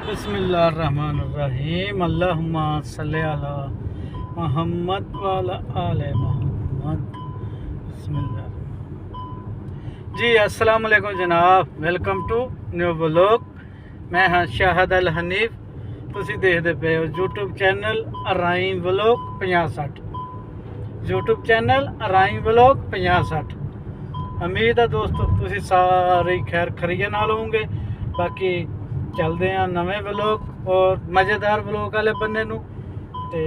बिस्मिल्लाहिर्रहमानिर्रहीम अल्लाहुम्मा सल्ली अला मोहम्मद व अला आले मोहम्मद। बिस्मिल्लाह जी। अस्सलाम वालेकुम जनाब, वेलकम टू न्यू व्लॉग। मैं हाँ शाहद अल हनीफ। तुसी देखते पे हो यूट्यूब चैनल अराइम व्लॉग 50-60। यूट्यूब चैनल अराइम व्लॉग 50-60। उम्मीद है दोस्तों तुसी सारे खैर खरीए नाल होंगे। बाकी चलते हैं नवे व्लॉग और मज़ेदार व्लॉग वाले बन्ने नूं ते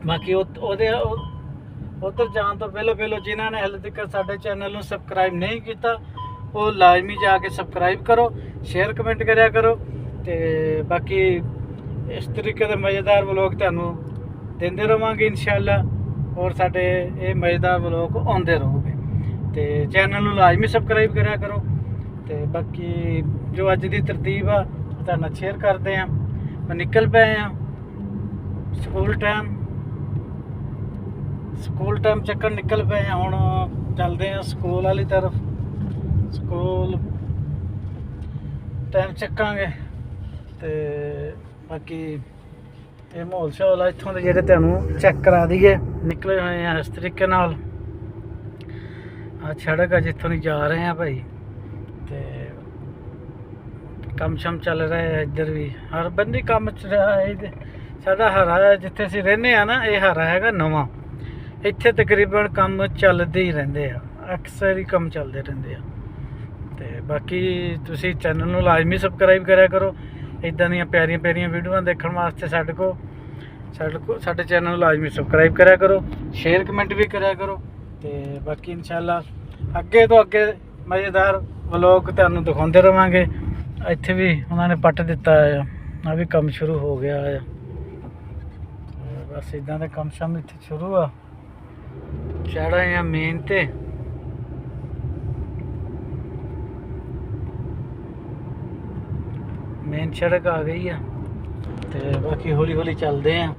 बाकी उधर जान तो पहले जिन्होंने हले तक साडे चैनल नूं सबसक्राइब नहीं किया वो लाजमी जाके सबसक्राइब करो, शेयर कमेंट करा करो। ते बाकी इस तरीके के मज़ेदार व्लॉग तुहानूं देंदे रहांगे इंशाअल्लाह। और साडे ये मज़ेदार व्लॉग आउंदे रहोगे ते चैनल नूं लाजमी सबसक्राइब करा करो। ते बाकी जो अज की तरतीब आ तुहानूं शेयर करते हैं। मैं निकल पे हैं स्कूल टाइम चक्कर निकल पे हैं। हुण चलते हैं स्कूल वाली तरफ। स्कूल टाइम चक्कांगे ते बाकी ये माहौल शौल है इत्थों दे जेह्ड़े तुहानूं चेक करा दईए। निकले हुए हैं इस तरीके नाल। सड़क है जित्थों नहीं जा रहे हैं भाई ते कम शम चल रहा है। इधर भी हर बंदी कम च रहा है। साडा हरा जिथे असीं रहिंदे आ ना, ये हरा हैगा नवां। इत्थे तकरीबन कम चलते ही रहंदे आ, अक्सर ही कम चलते रहंदे आ। ते बाकी तुसीं चैनल नूं लाजमी सबसक्राइब करा करो। इदां दियां प्यारियां प्यारियां वीडियो देखण वास्ते साडे चैनल नूं लाजमी सबसक्राइब करा करो, शेयर कमेंट भी करा करो। ते बाकी इंशाअल्लाह अगे तो अगे मज़ेदार व्लॉग तुहानूं दिखाउंदे रहांगे। इत्थे भी उन्होंने पट दिता है, आ भी काम शुरू हो गया है। बस इदां दे काम शाम इत्थे शुरू आ। चढ़ा है मेन ते मेन सड़क आ गई है ते बाकी हौली हौली चलते हैं।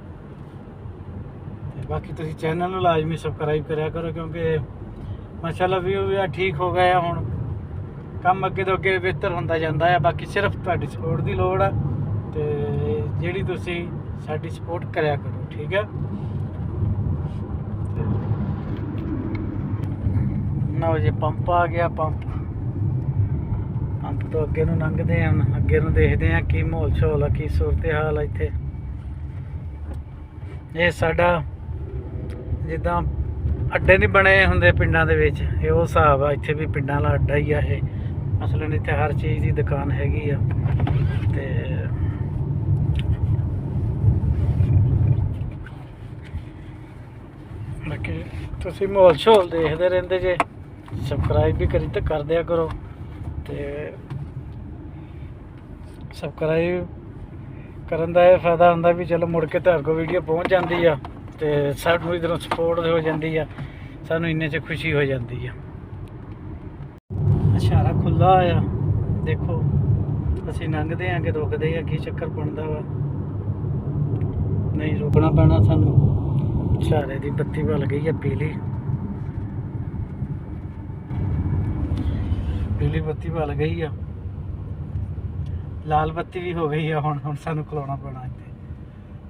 बाकी तुसीं चैनल नूं लाजमी सबसक्राइब करा करो क्योंकि माशाअल्लाह व्यू भी ठीक हो गया। हुण काम अगे तो अगे बेहतर होंदा जांदा है। बाकी सिर्फ तुहाडी सपोर्ट की लोड़ है ते जिहड़ी तुसीं साडी सपोर्ट करा करो, ठीक है। ना जी पंप आ गया। पंप तो अगे नूं लंघदे हैं, अगे नूं देखदे हैं की माहौल शौल है, की सूरत हाल है इत्थे। ये साडा जिद्दां अड्डे नहीं बने हुंदे पिंडां दे विच, ये वो हिसाब आ। इत्थे भी पिंडां वाला अड्डा ही आ ये। मसलन इत्थे हर चीज़ की दुकान हैगी आ ते बाकी तुसीं माहौल शौल देखदे रहिंदे जे, सबसक्राइब भी कर दिया करो। ते सबसक्राइब करन दा ये फायदा हुंदा भी चलो मुड़ के तुहाडे कोल वीडियो पहुँच जाती है ते सानूं इधरों सपोर्ट हो जाती है, सानूं इन्ने च खुशी हो जाती है। इशारा खुला आया देखो, असीं लंघदे हैं कि रुकदे हैं की चक्कर बनदा वा। नहीं रुकना पैना सानूं। इशारे की बत्ती बल गई है पीली, पीली बत्ती बल गई है। लाल बत्ती भी हो गई है। हुण सानूं खलोना पैना इत्थे।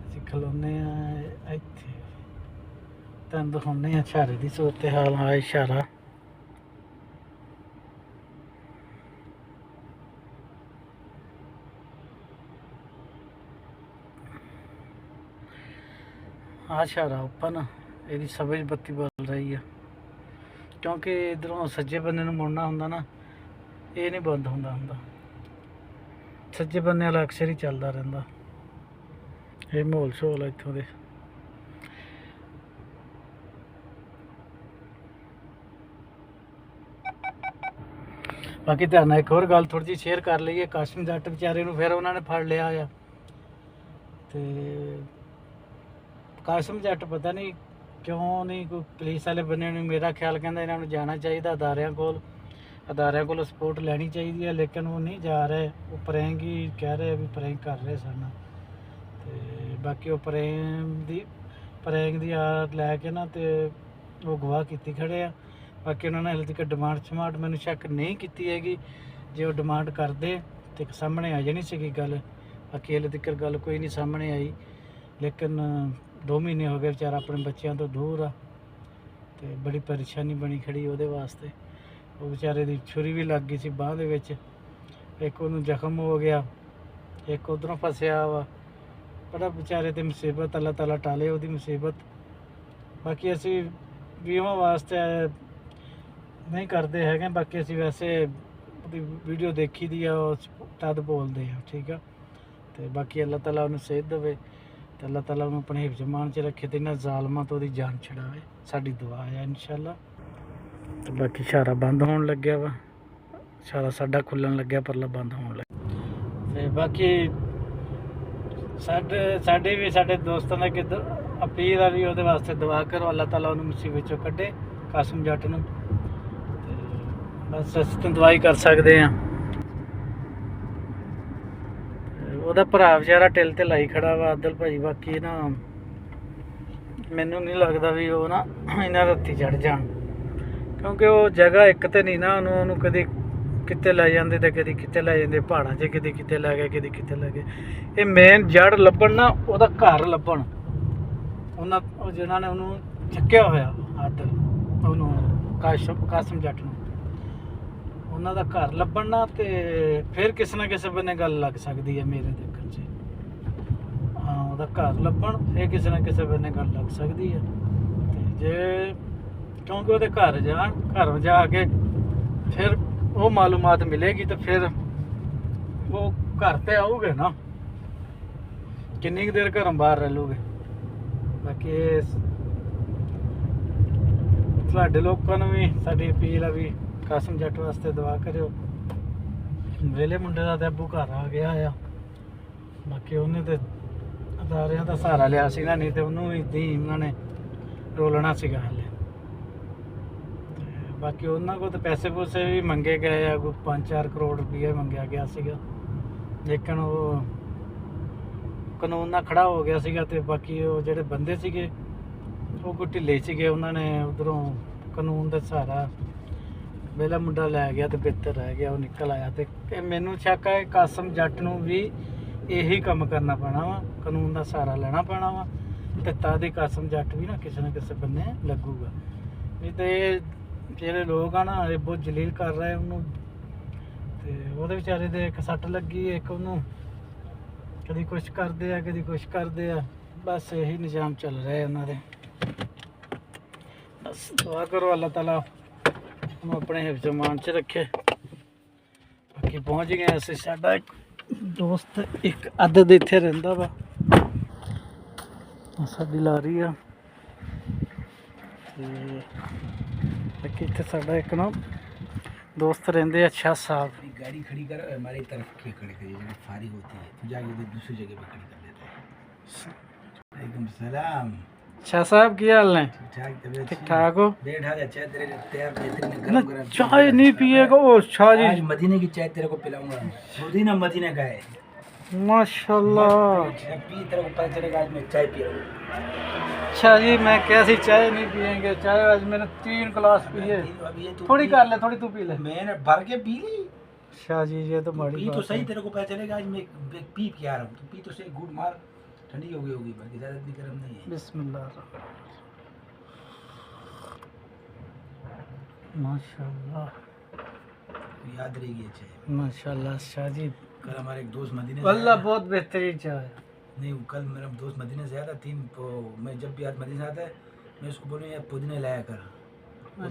असीं खलोने इत्थे तुहानूं दिखाउने आ इशारे की सूरत हाल। हाँ इशारा इशारा ओपन, यदि सबज बत्ती बल रही है क्योंकि इधरों सज्जे बन्ने नूं मुड़ना हुंदा ना, ये नहीं बंद हुंदा। सज्जे बन्ने वाला अक्सर ही चलता रहिंदा। ये माहौल शौल है इत्थों दे। बाकी तुहानूं एक होर गल थोड़ी जी शेयर कर लईए। काशिम जट बेचारे नूं फिर उन्होंने फड़ लिया आ ते काशिम जट पता नहीं क्यों नहीं कोई पुलिस वाले बने नहीं। मेरा ख्याल कहता इन्होंने जाना चाहिए अदारियां को सपोर्ट लैनी चाहिए है, लेकिन वो नहीं जा रहे। वो प्रैंक ही कह रहे भी प्रैंक कर रहे सन ते बाकी वो प्रैंक दी आड़ लैके ना ते वो गवाह की खड़े आ। बाकी उन्होंने हल्ले तक डिमांड शमांड मैनूं शक नहीं की हैगी। जे वो डिमांड करते ਤੇ ਸਾਹਮਣੇ ਆ ਜਾਣੀ ਸੀਗੀ ਗੱਲ। ਬਾਕੀ ਹਲੇ ਤੱਕ ਗੱਲ ਕੋਈ ਨਹੀਂ ਸਾਹਮਣੇ ਆਈ, ਲੇਕਿਨ 2 ਮਹੀਨੇ ਹੋ ਗਏ ਵਿਚਾਰਾ ਆਪਣੇ ਬੱਚਿਆਂ ਤੋਂ ਦੂਰ ਆ ਤੇ ਬੜੀ ਪਰੇਸ਼ਾਨੀ ਬਣੀ ਖੜੀ ਉਹਦੇ ਵਾਸਤੇ। ਉਹ ਵਿਚਾਰੇ ਦੀ ਛੁਰੀ ਵੀ ਲੱਗ ਗਈ ਸੀ ਬਾਂਹ ਦੇ ਵਿੱਚ, ਇੱਕ ਉਹਨੂੰ ਜ਼ਖਮ ਹੋ ਗਿਆ, ਇੱਕ ਉਧਰੋਂ ਫਸਿਆ ਵਾ। ਬੜਾ ਵਿਚਾਰੇ ਤੇ ਮੁਸੀਬਤ, ਅੱਲਾਹ ਤਾਲਾ ਟਾਲੇ ਉਹਦੀ ਮੁਸੀਬਤ। ਬਾਕੀ ਅਸੀਂ ਵੀਵਾਂ ਵਾਸਤੇ ਨਹੀਂ ਕਰਦੇ ਹੈਗੇ, ਬਾਕੀ ਅਸੀਂ ਵੈਸੇ ਉਹਦੀ ਵੀਡੀਓ ਦੇਖੀ ਦੀ ਆ, ਤਦ ਬੋਲਦੇ ਆ, ਠੀਕ ਆ। ਤੇ ਬਾਕੀ ਅੱਲਾਹ ਤਾਲਾ ਉਹਨੂੰ ਸਿਹਤ ਦੇਵੇ ਤੇ ਅੱਲਾਹ ਤਾਲਾ ਉਹਨੂੰ ਆਪਣੇ ਹਿਫਜ਼ ਮਾਨ 'ਚ ਰੱਖੇ ਤੇ ਇਹਨਾਂ ਜ਼ਾਲਮਾਂ ਤੋਂ ਉਹਦੀ ਜਾਨ ਛਡਾਵੇ, ਸਾਡੀ ਦੁਆ ਹੈ ਇਨਸ਼ਾਅੱਲਾ। ਤੇ ਬਾਕੀ ਇਸ਼ਾਰਾ ਬੰਦ ਹੋਣ ਲੱਗਿਆ ਵਾ, ਇਸ਼ਾਰਾ ਸਾਡਾ ਖੁੱਲਣ ਲੱਗਿਆ, ਪਰਲਾ ਬੰਦ ਹੋਣ ਲੱਗਿਆ। ਤੇ ਬਾਕੀ ਸਾਡੇ ਵੀ ਸਾਡੇ ਦੋਸਤਾਂ ਦਾ ਕਿੱਧਰ ਅਪੀਲ ਆ ਵੀ ਉਹਦੇ ਵਾਸਤੇ ਦੁਆ ਕਰੋ, ਅੱਲਾਹ ਤਾਲਾ ਉਹਨੂੰ ਮੁਸੀਬਤ 'ਚੋਂ ਕੱਢੇ, ਕਾਸਮ ਜੱਟ ਨੂੰ। ਤੇ ਬਸ ਅਸੀਂ ਤਾਂ ਦੁਆ ਹੀ ਕਰ ਸਕਦੇ ਹਾਂ। ਉਹਦਾ ਭਰਾ ਵਿਚਾਰਾ ਟਿਲ ਤੇ ਲਾਈ ਖੜਾ ਵਾ ਆਦਲ ਭਾਈ। ਬਾਕੀ ਨਾ ਮੈਨੂੰ ਨਹੀਂ ਲੱਗਦਾ ਵੀ ਉਹ ਨਾ ਇਹਨਾਂ ਦੇ ਹੱਥੀ ਚੜ ਜਾਣ, ਕਿਉਂਕਿ ਉਹ ਜਗ੍ਹਾ ਇੱਕ ਤੇ ਨਹੀਂ ਨਾ ਉਹਨੂੰ ਕਦੇ ਕਿਤੇ ਲੈ ਜਾਂਦੇ ਤੇ ਕਦੀ ਕਿਤੇ ਲੈ ਜਾਂਦੇ, ਪਹਾੜਾਂ 'ਚ ਕਦੀ ਕਿਤੇ ਲੈ ਗਏ, ਕਦੀ ਕਿਤੇ ਲੈ ਗਏ। ਇਹ ਮੇਨ ਜੜ ਲੱਭਣ ਨਾ, ਉਹਦਾ ਘਰ ਲੱਭਣ, ਉਹ ਜਿਹਨਾਂ ਨੇ ਉਹਨੂੰ ਚੱਕਿਆ ਹੋਇਆ ਆਦਲ, ਉਹਨੂੰ ਕਾਸਮ ਜੱਟ ਨੂੰ, ਉਹਨਾਂ ਦਾ ਘਰ ਲੱਭਣ ਨਾ, ਤੇ ਫਿਰ ਕਿਸੇ ਨਾ ਕਿਸੇ ਬੰਨੇ ਗੱਲ ਲੱਗ ਸਕਦੀ ਹੈ ਮੇਰੇ ਦੇਖਣ 'ਚ। ਹਾਂ, ਉਹਦਾ ਘਰ ਲੱਭਣ, ਫਿਰ ਕਿਸੇ ਨਾ ਕਿਸੇ ਬੰਨੇ ਗੱਲ ਲੱਗ ਸਕਦੀ ਹੈ। ਤੇ ਜੇ ਕਿਉਂਕਿ ਉਹਦੇ ਘਰ ਜਾਣ, ਘਰ ਜਾ ਕੇ ਫਿਰ ਉਹ ਮਾਲੂਮਾਤ ਮਿਲੇਗੀ ਤੇ ਫਿਰ ਉਹ ਘਰ ਤੇ ਆਉਗੇ ਨਾ, ਕਿੰਨੀ ਕੁ ਦੇਰ ਘਰੋਂ ਬਾਹਰ ਰਹਿ ਲੂਗੇ। ਬਾਕੀ ਤੁਹਾਡੇ ਲੋਕਾਂ ਨੂੰ ਵੀ ਸਾਡੀ ਅਪੀਲ ਆ ਵੀ ਕਾਸਮ ਜੱਟ ਵਾਸਤੇ ਦੁਆ ਕਰਿਓ। ਵੇਲੇ ਮੁੰਡੇ ਦਾ ਤੇ ਅੱਬੂ ਘਰ ਆ ਗਿਆ ਆ। ਬਾਕੀ ਉਹਨੇ ਤੇ ਅਦਾਰਿਆਂ ਦਾ ਸਹਾਰਾ ਲਿਆ ਸੀਗਾ, ਨਹੀਂ ਤੇ ਉਹਨੂੰ ਵੀ ਇੱਦਾਂ ਹੀ ਉਹਨਾਂ ਨੇ ਰੋਲਣਾ ਸੀਗਾ ਹਾਲੇ। ਬਾਕੀ ਉਹਨਾਂ ਕੋਲ ਤਾਂ ਪੈਸੇ ਪੂਸੇ ਵੀ ਮੰਗੇ ਗਏ ਆ, ਕੋਈ 5-4 ਕਰੋੜ ਰੁਪਈਆ ਮੰਗਿਆ ਗਿਆ ਸੀਗਾ, ਲੇਕਿਨ ਉਹ ਕਾਨੂੰਨ ਨਾਲ ਖੜਾ ਹੋ ਗਿਆ ਸੀਗਾ। ਤੇ ਬਾਕੀ ਉਹ ਜਿਹੜੇ ਬੰਦੇ ਸੀਗੇ ਉਹ ਕੋਈ ਢਿੱਲੇ ਸੀਗੇ, ਉਹਨਾਂ ਨੇ ਉਧਰੋਂ ਕਾਨੂੰਨ ਦਾ ਸਹਾਰਾ, ਵੇਲਾ ਮੁੰਡਾ ਲੈ ਗਿਆ ਤੇ ਬਿਹਤਰ ਰਹਿ ਗਿਆ, ਉਹ ਨਿਕਲ ਆਇਆ। ਤੇ ਮੈਨੂੰ ਸ਼ੱਕ ਹੈ ਕਾਸਮ ਜੱਟ ਨੂੰ ਵੀ ਇਹੀ ਕੰਮ ਕਰਨਾ ਪੈਣਾ ਵਾ, ਕਾਨੂੰਨ ਦਾ ਸਹਾਰਾ ਲੈਣਾ ਪੈਣਾ ਵਾ, ਤੇ ਤਾਂ ਦੀ ਕਾਸਮ ਜੱਟ ਵੀ ਨਾ ਕਿਸੇ ਬੰਨੇ ਲੱਗੂਗਾ। ਨਹੀਂ ਤੇ ਜਿਹੜੇ ਲੋਕ ਆ ਨਾ ਇਹ ਬਹੁਤ ਜਲੀਲ ਕਰ ਰਹੇ ਉਹਨੂੰ, ਤੇ ਉਹਦੇ ਵਿਚਾਰੇ ਦੇ ਇੱਕ ਸੱਟ ਲੱਗੀ, ਇੱਕ ਉਹਨੂੰ ਕਦੀ ਕੁਛ ਕਰਦੇ ਆ, ਕਦੀ ਕੁਛ ਕਰਦੇ ਆ, ਬਸ ਇਹੀ ਨਿਜ਼ਾਮ ਚੱਲ ਰਿਹਾ ਉਹਨਾਂ ਦੇ। ਬਸ ਦੁਆ ਕਰੋ ਅੱਲਾਹ ਤਾਲਾ ਉਹਨੂੰ ਆਪਣੇ ਹਿਫਜ਼ ਮਾਨ 'ਚ ਰੱਖੇ। ਬਾਕੀ ਪਹੁੰਚ ਗਏ ਅਸੀਂ, ਸਾਡਾ ਇੱਕ ਦੋਸਤ ਇੱਕ ਅੱਧ ਇੱਥੇ ਰਹਿੰਦਾ ਵਾ, ਸਾਡੀ ਲਾਰੀ ਆ। ਤੇ ਬਾਕੀ ਇੱਥੇ ਸਾਡਾ ਇੱਕ ਨਾ दोस्त रहते हैं। अच्छा साहब गाड़ी खड़ी कर हमारी तरफ की खड़ी करिए, जब फारिग होती है तो जाके उधर दूसरी जगह पे खड़ी कर लेते हैं। वालेकुम सलाम। अच्छा साहब क्या हाल है? ठीक ठाक हो? बैठ आ जा, चाय तेरे लिए तैयार बेहतरीन ना गरम गरम चाय नहीं पिएगा? ओ शाह जी आज मदीने की चाय तेरे को पिलाऊंगा, मदीना मदीने का है माशाल्लाह। पी, तेरे को पता चलेगा आज मैं चाय पी रहा हूँ। अच्छा जी मैं कैसी चाय नहीं पियेंगे, चाय आज मैंने 3 गिलास पी है। अब ये तू थोड़ी कर ले, थोड़ी तू पी ले। मैंने भर के पी ली। शाह जी ये तो बड़ी पी तो बात सही, है। तेरे को पता चलेगा आज मैं पी के आ रहा हूँ। तो पी तो सही, गुड मार, ठंडी हो गई होगी, बाकी ज़्यादा इतनी गर्म नहीं है। बिस्मिल्लाह माशाल्लाह, याद रहेगी ये चाय माशाल्लाह। शाह जी कल हमारे एक दोस्त मदीने से वल्लाह आया। बहुत बेहतरीन चाय। नहीं कल मेरा दोस्त मदीने से आया था, 3 तो मैं जब भी आज मदीने से आता है मैं उसको बोलूँ यार पुदीने लाया कर, वो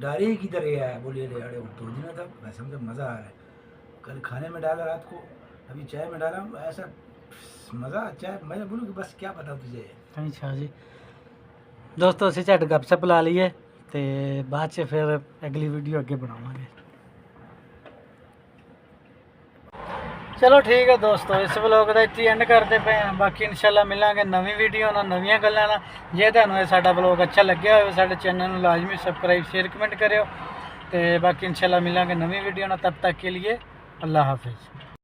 डायरेक्ट इधर आया, बोलिए अरे पुदीना था, मैं समझा मज़ा आ रहा है। कल खाने में डाला रात को, अभी चाय में डाला, ऐसा मज़ा चाय, मैं बोलूँ कि बस क्या बताऊँ तुझे। नहीं शाह जी दोस्तों ਅਸੀਂ ਝਟ ਗੱਪਸ਼ਪ ਲਾ ਲਈਏ ਤੇ ਬਾਅਦ ਚ ਫਿਰ ਅਗਲੀ ਵੀਡੀਓ ਅੱਗੇ ਬਣਾਵਾਂਗੇ। ਚਲੋ ਠੀਕ ਹੈ ਦੋਸਤੋ, ਇਸ ਵਲੌਗ ਦਾ ਇੱਥੇ ਐਂਡ ਕਰਦੇ ਪਏ ਹਾਂ। ਬਾਕੀ ਇਨਸ਼ਾਅੱਲਾ ਮਿਲਾਂਗੇ ਨਵੀਂ ਵੀਡੀਓ ਨਾਲ, ਨਵੀਆਂ ਗੱਲਾਂ ਨਾਲ। ਜੇ ਤੁਹਾਨੂੰ ਇਹ ਸਾਡਾ ਵਲੌਗ ਅੱਛਾ ਲੱਗਿਆ ਹੋਵੇ ਸਾਡੇ ਚੈਨਲ ਨੂੰ ਲਾਜ਼ਮੀ ਸਬਸਕ੍ਰਾਈਬ ਸ਼ੇਅਰ ਕਮੈਂਟ ਕਰਿਓ। ਤੇ ਬਾਕੀ ਇਨਸ਼ਾਅੱਲਾ ਮਿਲਾਂਗੇ ਨਵੀਂ ਵੀਡੀਓ ਨਾਲ, ਤਬ ਤੱਕ ਕੇ लिए अल्लाह हाफिज़।